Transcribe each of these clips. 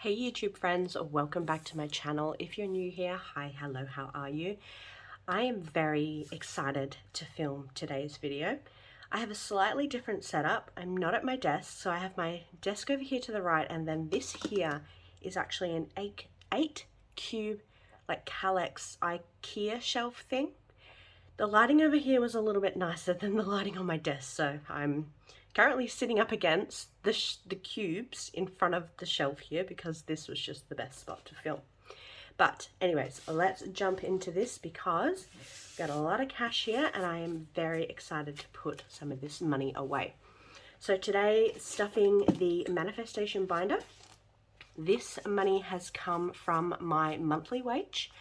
Hey YouTube friends, welcome back to my channel. If you're new here, hi, hello, how are you? I am very excited to film today's video. I have a slightly different setup. I'm not at my desk, so I have my desk over here to the right, and then this here is actually an 8 cube like Kallax IKEA shelf thing. The lighting over here was a little bit nicer than the lighting on my desk, so I'm currently sitting up against the cubes in front of the shelf here because this was just the best spot to film. But anyways, let's jump into this because I've got a lot of cash here and I am very excited to put some of this money away. So today, stuffing the manifestation binder. This money has come from my monthly wage.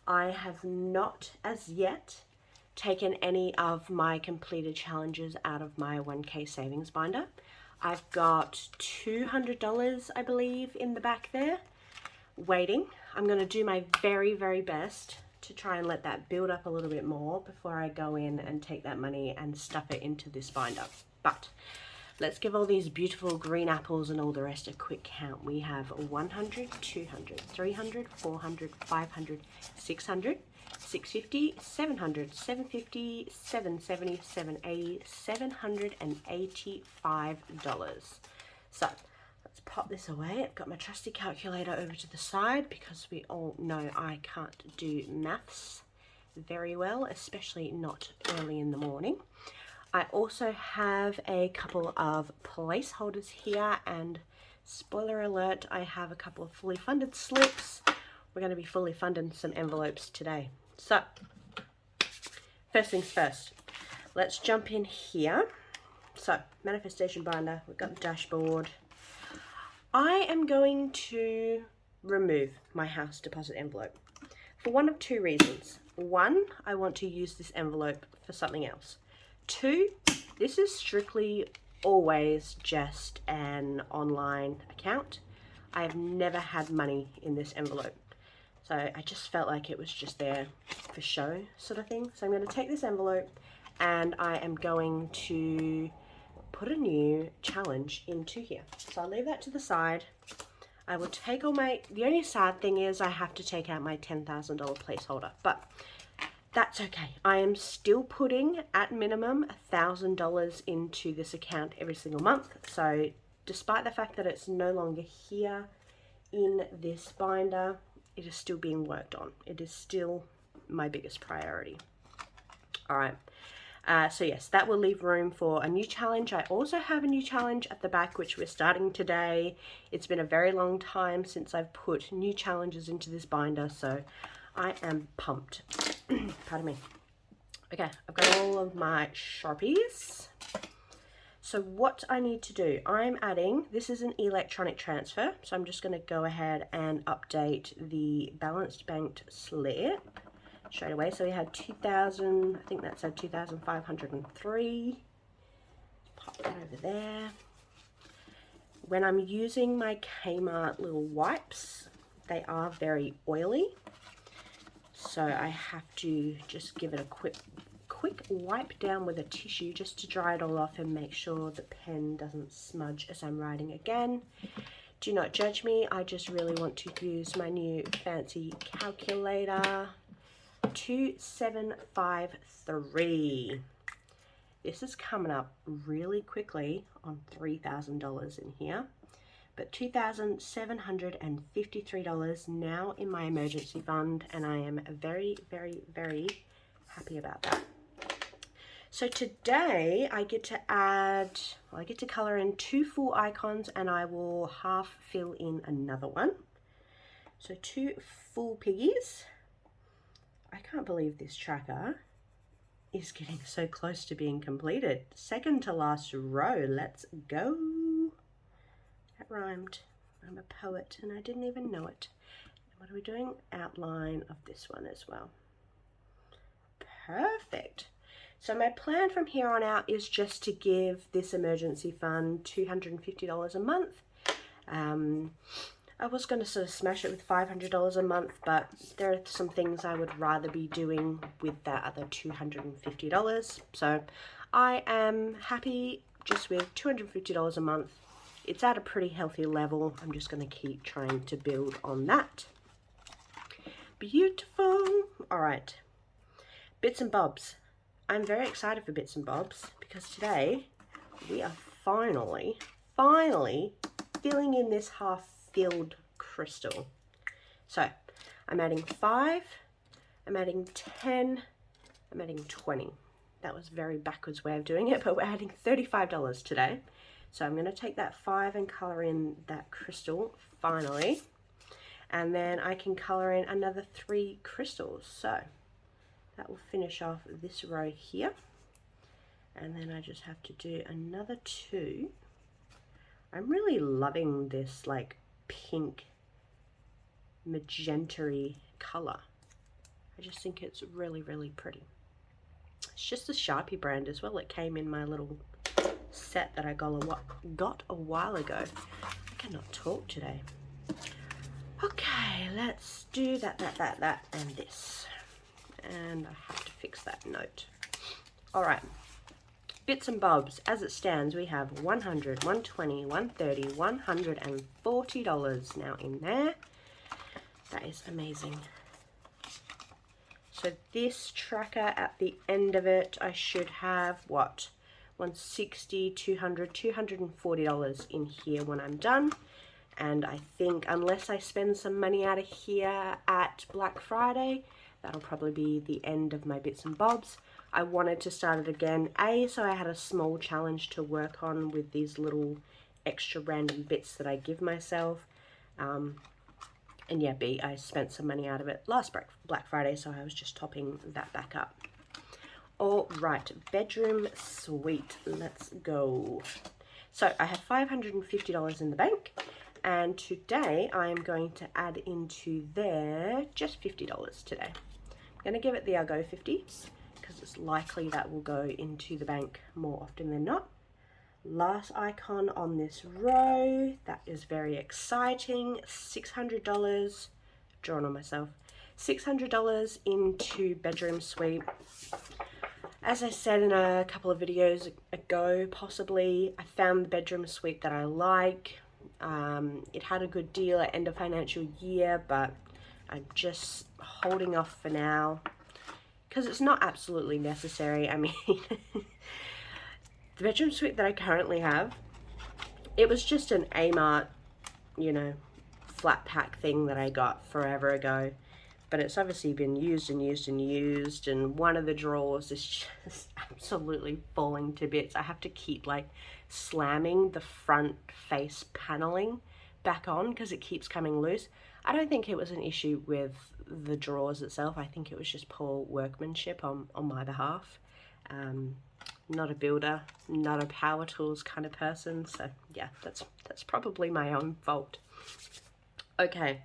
I have not as yet taken any of my completed challenges out of my 1K savings binder. I've got $200, I believe, in the back there, waiting. I'm going to do my very, very best to try and let that build up a little bit more before I go in and take that money and stuff it into this binder. But let's give all these beautiful green apples and all the rest a quick count. We have 100, 200, 300, 400, 500, 600, 650, 700, 750, 770, 780, $785. So let's pop this away. I've got my trusty calculator over to the side because we all know I can't do maths very well, especially not early in the morning. I also have a couple of placeholders here, and spoiler alert, I have a couple of fully funded slips. We're going to be fully funding some envelopes today. So, first things first, let's jump in here. So, manifestation binder, we've got the dashboard. I am going to remove my house deposit envelope for one of two reasons. One, I want to use this envelope for something else. Two, this is strictly always just an online account. I have never had money in this envelope. So I just felt like it was just there for show sort of thing. So I'm going to take this envelope and I am going to put a new challenge into here. So I'll leave that to the side. I will take all my, the only sad thing is I have to take out my $10,000 placeholder, but that's okay. I am still putting at minimum $1,000 into this account every single month. So despite the fact that it's no longer here in this binder, it is still being worked on. It is still my biggest priority. All right. So yes, that will leave room for a new challenge. I also have a new challenge at the back, which we're starting today. It's been a very long time since I've put new challenges into this binder, so I am pumped. Pardon me. Okay, I've got all of my Sharpies. So what I need to do, I'm adding, this is an electronic transfer, so I'm just going to go ahead and update the balanced banked slip straight away. So we had 2,000, I think that said 2,503. Pop that over there. When I'm using my Kmart little wipes, they are very oily, so I have to just give it a quick wipe down with a tissue just to dry it all off and make sure the pen doesn't smudge as I'm writing again. Do not judge me, I just really want to use my new fancy calculator. 2753. This is coming up really quickly on $3,000 in here, but $2,753 now in my emergency fund, and I am very, very, very happy about that. So today I get to add, well, I get to color in 2 full icons, and I will half fill in another one. So 2 full piggies. I can't believe this tracker is getting so close to being completed. Second to last row, let's go. That rhymed. I'm a poet and I didn't even know it. What are we doing? Outline of this one as well. Perfect. So my plan from here on out is just to give this emergency fund $250 a month. I was going to sort of smash it with $500 a month, but there are some things I would rather be doing with that other $250. So I am happy just with $250 a month it's at a pretty healthy level. I'm just going to keep trying to build on that. Beautiful. All right, bits and bobs. I'm very excited for bits and bobs because today we are finally filling in this half-filled crystal. So I'm adding 5, I'm adding 10, I'm adding 20. That was a very backwards way of doing it, but we're adding $35 today. So I'm going to take that 5 and color in that crystal finally. And then I can color in another 3 crystals. So that will finish off this row here. And then I just have to do another 2. I'm really loving this like pink magenta-y color. I just think it's really, really pretty. It's just a Sharpie brand as well. It came in my little set that I got a while ago. I cannot talk today. Okay, let's do that, and this. And I have to fix that note. All right, bits and bobs. As it stands, we have $100, $120, $130, $140 now in there. That is amazing. So this tracker, at the end of it, I should have what? $160, $200, $240 in here when I'm done. And I think unless I spend some money out of here at Black Friday, that'll probably be the end of my bits and bobs. I wanted to start it again, so I had a small challenge to work on with these little extra random bits that I give myself. And yeah, B, I spent some money out of it last Black Friday, so I was just topping that back up. All right, bedroom suite, let's go. So I have $550 in the bank, and today I'm going to add into there just $50 today. I'm going to give it the I'll go 50 because it's likely that will go into the bank more often than not. Last icon on this row, that is very exciting. $600, drawn on myself, $600 into bedroom suite. As I said in a couple of videos ago, possibly, I found the bedroom suite that I like. It had a good deal at end of financial year, but I'm just holding off for now because it's not absolutely necessary. I mean, the bedroom suite that I currently have, it was just an Amart, you know, flat pack thing that I got forever ago. But it's obviously been used and used and used, and one of the drawers is just absolutely falling to bits. I have to keep like slamming the front face paneling back on because it keeps coming loose. I don't think it was an issue with the drawers itself. I think it was just poor workmanship on my behalf. Not a builder, not a power tools kind of person, so yeah, that's probably my own fault. Okay,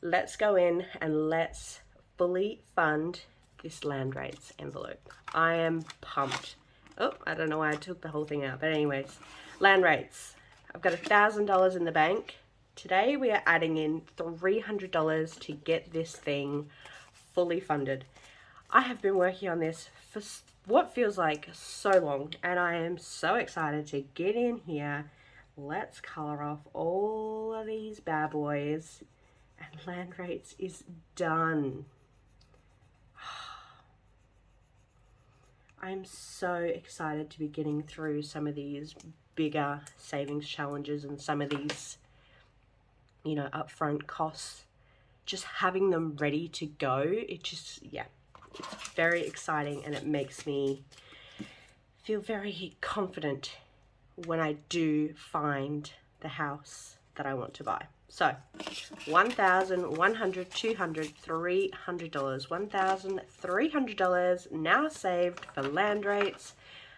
let's go in and let's fully fund this land rates envelope. I am pumped. Oh, I don't know why I took the whole thing out, but anyways, land rates. I've got $1,000 in the bank. Today we are adding in $300 to get this thing fully funded. I have been working on this for what feels like so long, and I am so excited to get in here. Let's color off all of these bad boys, and land rates is done. I'm so excited to be getting through some of these bigger savings challenges and some of these, you know, upfront costs. Just having them ready to go, it just, yeah, it's very exciting, and it makes me feel very confident when I do find the house that I want to buy. So $1,000, $100, $200, $300, $1,300 now saved for land rates.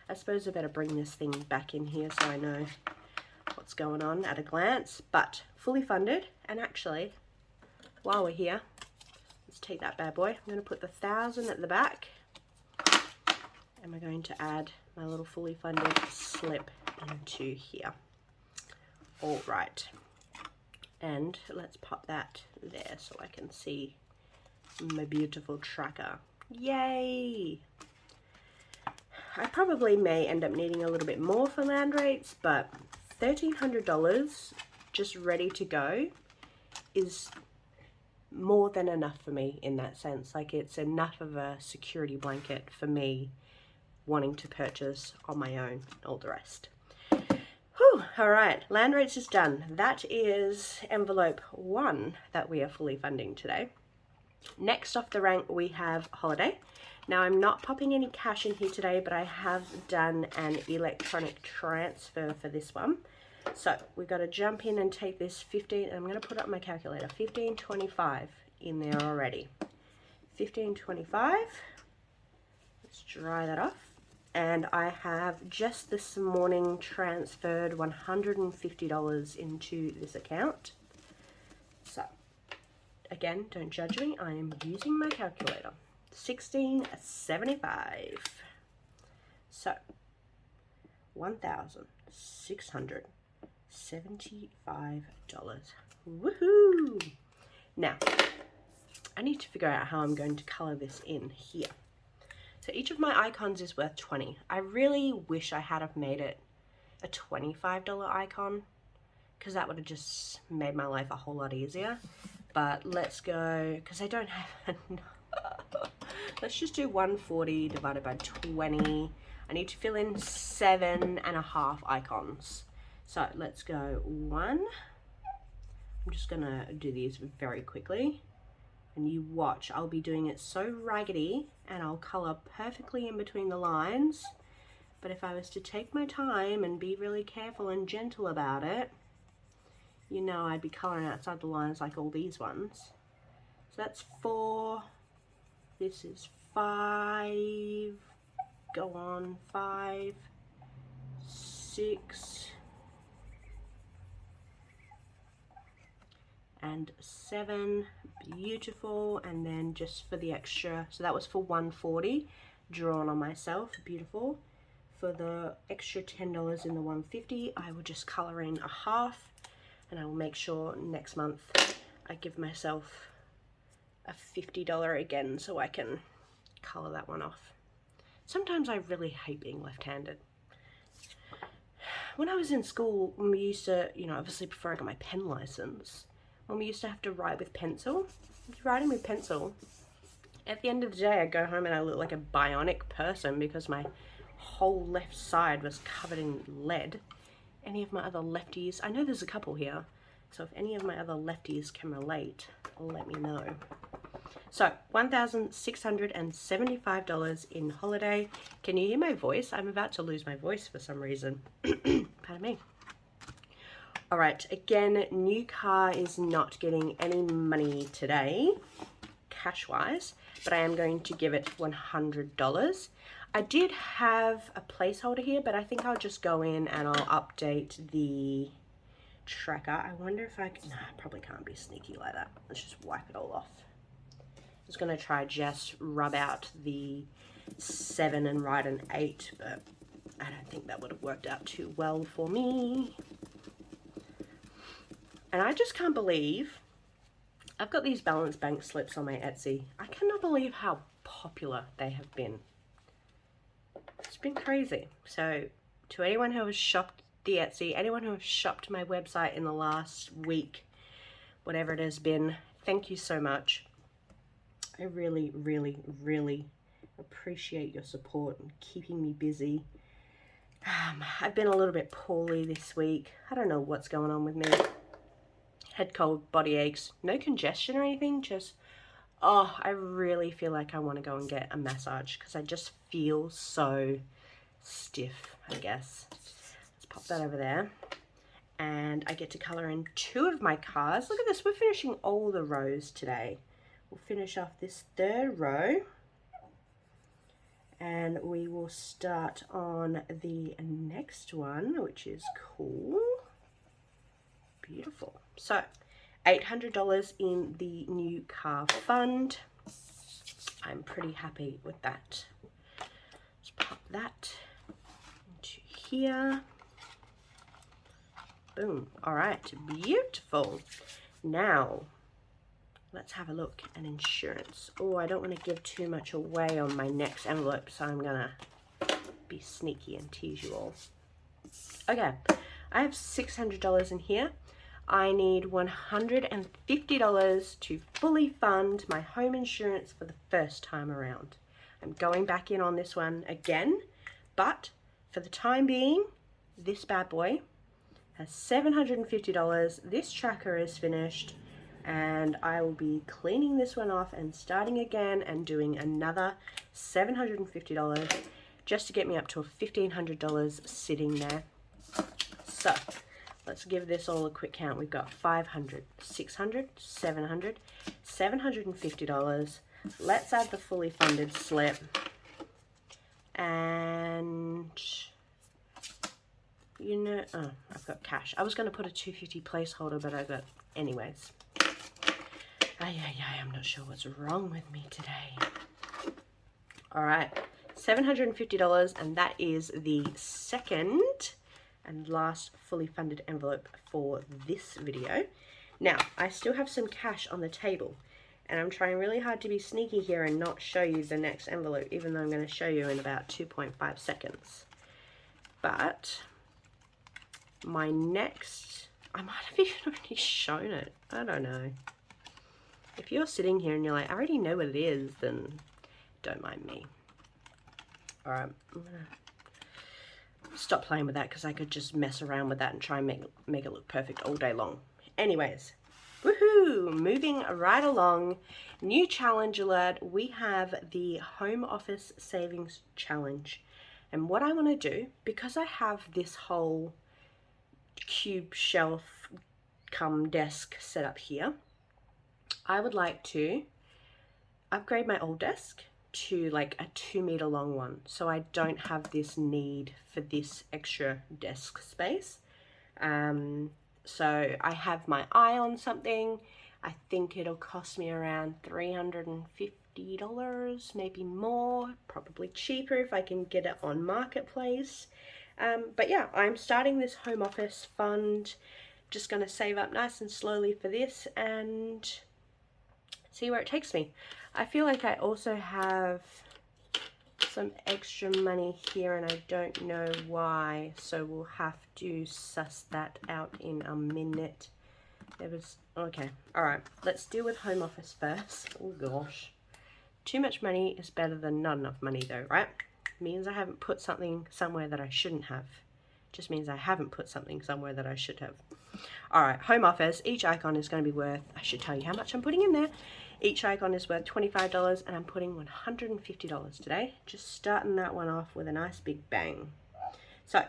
I suppose I better bring this thing back in here so I know what's going on at a glance, but fully funded. And actually, while we're here, let's take that bad boy. I'm going to put the 1,000 at the back, and we're going to add my little fully funded slip into here. All right, and let's pop that there so I can see my beautiful tracker. Yay! I probably may end up needing a little bit more for land rates, but $1,300 just ready to go is more than enough for me in that sense. Like, it's enough of a security blanket for me wanting to purchase on my own, all the rest. Whew, all right, land rates is done. That is envelope 1 that we are fully funding today. Next off the rank, we have holiday. Now, I'm not popping any cash in here today, but I have done an electronic transfer for this one. So we've got to jump in and take this 15, I'm going to put up my calculator, 1525 in there already. 1525, let's dry that off. And I have just this morning transferred $150 into this account. So again, don't judge me, I am using my calculator. 1675. So $1,675. Woohoo! Now, I need to figure out how I'm going to color this in here. So each of my icons is worth 20. I really wish I had have made it a $25 icon, because that would have just made my life a whole lot easier. But let's go, because I don't have enough. Let's just do 140 divided by 20. I need to fill in 7.5 icons. So let's go 1. I'm just gonna do these very quickly. And you watch, I'll be doing it so raggedy and I'll color perfectly in between the lines. But if I was to take my time and be really careful and gentle about it, you know, I'd be coloring outside the lines like all these ones. So that's 4, this is 5, go on, 5, 6, and 7, beautiful. And then just for the extra, so that was for 140 drawn on myself, beautiful. For the extra $10 in the 150, I will just color in a half, and I will make sure next month I give myself a $50 again so I can color that one off. Sometimes I really hate being left-handed. When I was in school, when we used to, you know, obviously before I got my pen license, when we used to have to write with pencil, writing with pencil, at the end of the day I go home and I look like a bionic person because my whole left side was covered in lead. Any of my other lefties, I know there's a couple here, so if any of my other lefties can relate, let me know. So $1,675 in holiday. Can you hear my voice? I'm about to lose my voice for some reason. Pardon me. All right, again, new car is not getting any money today, cash-wise, but I am going to give it $100. I did have a placeholder here, but I think I'll just go in and I'll update the tracker. I wonder if I can, no, I probably can't be sneaky like that. Let's just wipe it all off. I was gonna try just rub out the 7 and write an 8, but I don't think that would have worked out too well for me. And I just can't believe, I've got these balance bank slips on my Etsy. I cannot believe how popular they have been. It's been crazy. So to anyone who has shopped the Etsy, anyone who has shopped my website in the last week, whatever it has been, thank you so much. I really, really, really appreciate your support and keeping me busy. I've been a little bit poorly this week. I don't know what's going on with me. Head cold, body aches, no congestion or anything, just, oh, I really feel like I want to go and get a massage because I just feel so stiff, I guess. Let's pop that over there. And I get to color in 2 of my cars. Look at this, we're finishing all the rows today. We'll finish off this 3rd row. And we will start on the next one, which is cool. Beautiful. So $800 in the new car fund. I'm pretty happy with that. Let's pop that into here. Boom. All right, beautiful. Now let's have a look at insurance. Oh, I don't want to give too much away on my next envelope, so I'm gonna be sneaky and tease you all. Okay, I have $600 in here. I need $150 to fully fund my home insurance for the first time around. I'm going back in on this one again, but for the time being, this bad boy has $750. This tracker is finished, and I will be cleaning this one off and starting again and doing another $750 just to get me up to a $1,500 sitting there. So let's give this all a quick count. We've got $500, $600, $700, $750. Let's add the fully funded slip. And you know, oh, I've got cash. I was going to put a $250 placeholder, but I got, anyways. I'm not sure what's wrong with me today. All right, $750, and that is the second and last fully funded envelope for this video. Now, I still have some cash on the table, and I'm trying really hard to be sneaky here and not show you the next envelope, even though I'm going to show you in about 2.5 seconds. But my next, I might have even already shown it. I don't know. If you're sitting here and you're like, I already know what it is, then don't mind me. All right, I'm going to stop playing with that because I could just mess around with that and try and make it look perfect all day long. Anyways, woohoo! Moving right along. New challenge alert. We have the Home Office Savings Challenge. And what I want to do, because I have this whole cube shelf come desk set up here, I would like to upgrade my old desk to like a 2-meter long one, so I don't have this need for this extra desk space. So I have my eye on something. I think it'll cost me around $350, maybe more, probably cheaper if I can get it on Marketplace. But yeah, I'm starting this home office fund, just going to save up nice and slowly for this and see where it takes me. I feel like I also have some extra money here and I don't know why, so we'll have to suss that out in a minute. There was, okay, all right, let's deal with home office first. Oh gosh, too much money is better than not enough money though, right? Means I haven't put something somewhere that I shouldn't have. Just means I haven't put something somewhere that I should have. All right, home office, each icon is going to be worth, I should tell you how much I'm putting in there. Each icon is worth $25 and I'm putting $150 today. Just starting that one off with a nice big bang. So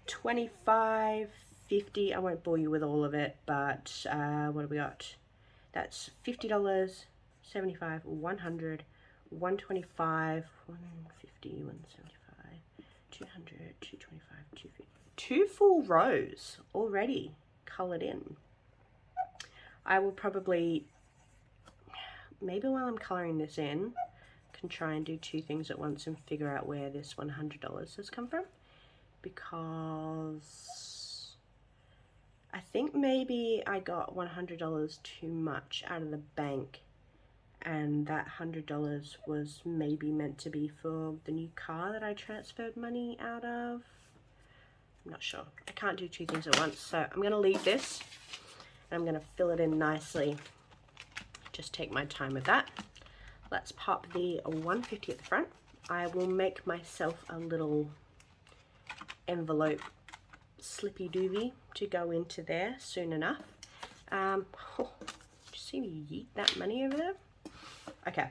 $25, $50, I won't bore you with all of it, but what have we got? That's $50, $75, $100, $125, $150, $175, $200, $225, $250. 2 full rows already colored in. I will probably, maybe while I'm coloring this in, can try and do 2 things at once and figure out where this $100 has come from, because I think maybe I got $100 too much out of the bank, and that $100 was maybe meant to be for the new car that I transferred money out of. I'm not sure. I can't do 2 things at once, so I'm going to leave this and I'm going to fill it in nicely. Just take my time with that. Let's pop the 150 at the front. I will make myself a little envelope slippy doovy to go into there soon enough. Oh, did you see me yeet that money over there? Okay.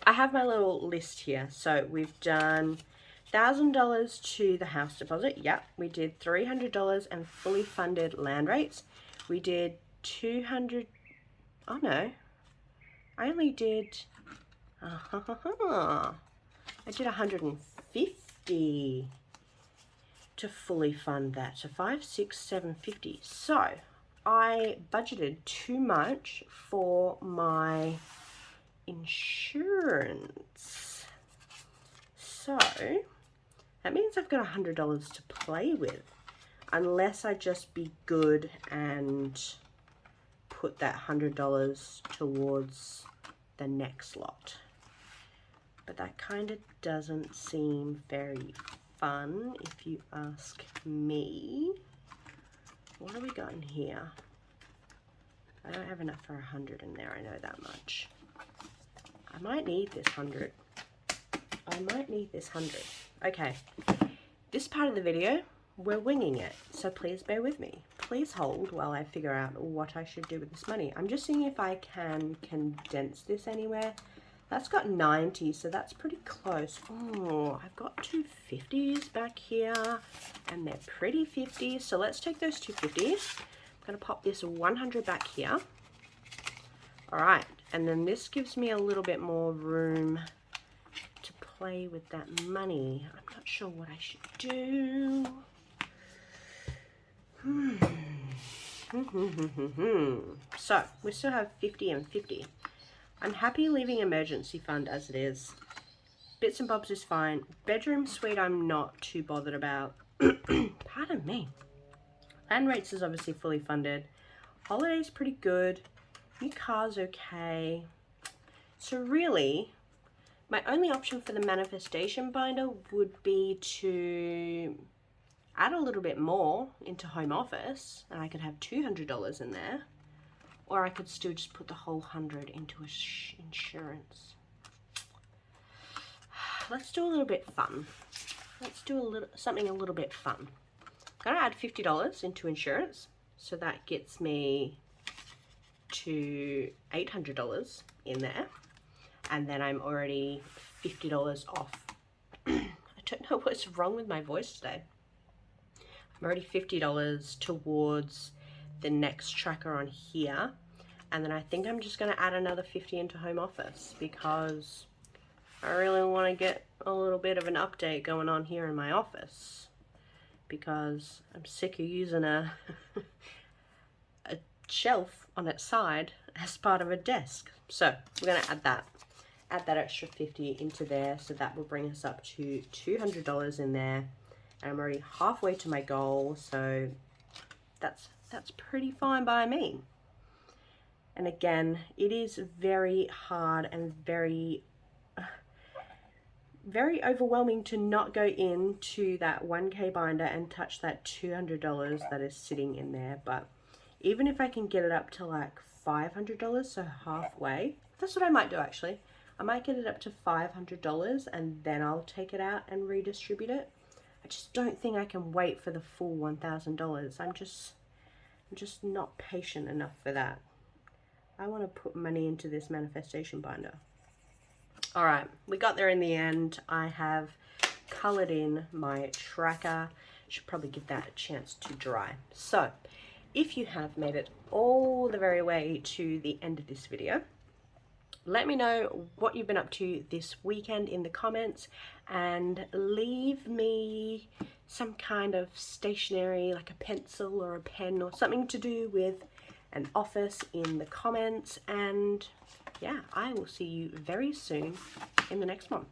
I have my little list here. So we've done $1,000 to the house deposit. Yep. We did $300 and fully funded land rates. We did 200. Oh no. I only did. I did 150 to fully fund that. So 5, 6, 750. So I budgeted too much for my insurance. So that means I've got $100 to play with, unless I just be good and put that $100 towards the next lot. But that kind of doesn't seem very fun if you ask me. What have we got in here? I don't have enough for 100 in there, I know that much. I might need this 100. I might need this 100. Okay, this part of the video, we're winging it, so please bear with me. Please hold while I figure out what I should do with this money. I'm just seeing if I can condense this anywhere. That's got 90, so that's pretty close. Oh, I've got two 50s back here, and they're pretty 50s, so let's take those two 50s. I'm going to pop this 100 back here. All right, and then this gives me a little bit more room to play with that money. I'm not sure what I should do. So, we still have 50 and 50. I'm happy leaving emergency fund as it is. Bits and bobs is fine. Bedroom suite I'm not too bothered about. Pardon me. Land rates is obviously fully funded. Holiday's pretty good. New car's okay. So really, my only option for the manifestation binder would be to add a little bit more into home office, and I could have $200 in there. Or I could still just put the whole 100 into insurance. Let's do a little bit fun. Let's do something a little bit fun. I'm gonna add $50 into insurance, so that gets me to $800 in there, and then I'm already $50 off. I don't know what's wrong with my voice today. I'm already $50 towards the next tracker on here, and then I think I'm just going to add another 50 into home office because I really want to get a little bit of an update going on here in my office, because I'm sick of using a shelf on its side as part of a desk. So we're going to add that extra 50 into there, so that will bring us up to $200 in there, and I'm already halfway to my goal, so that's pretty fine by me. And again, it is very hard and very overwhelming to not go into that 1K binder and touch that $200 that is sitting in there. But even if I can get it up to like $500, so halfway, that's what I might do actually. I might get it up to $500 and then I'll take it out and redistribute it. I just don't think I can wait for the full $1,000. I'm just not patient enough for that. I want to put money into this manifestation binder. All right, we got there in the end. I have colored in my tracker. Should probably give that a chance to dry. So if you have made it all the very way to the end of this video, let me know what you've been up to this weekend in the comments, and leave me some kind of stationery like a pencil or a pen or something to do with an office in the comments. And yeah, I will see you very soon in the next one.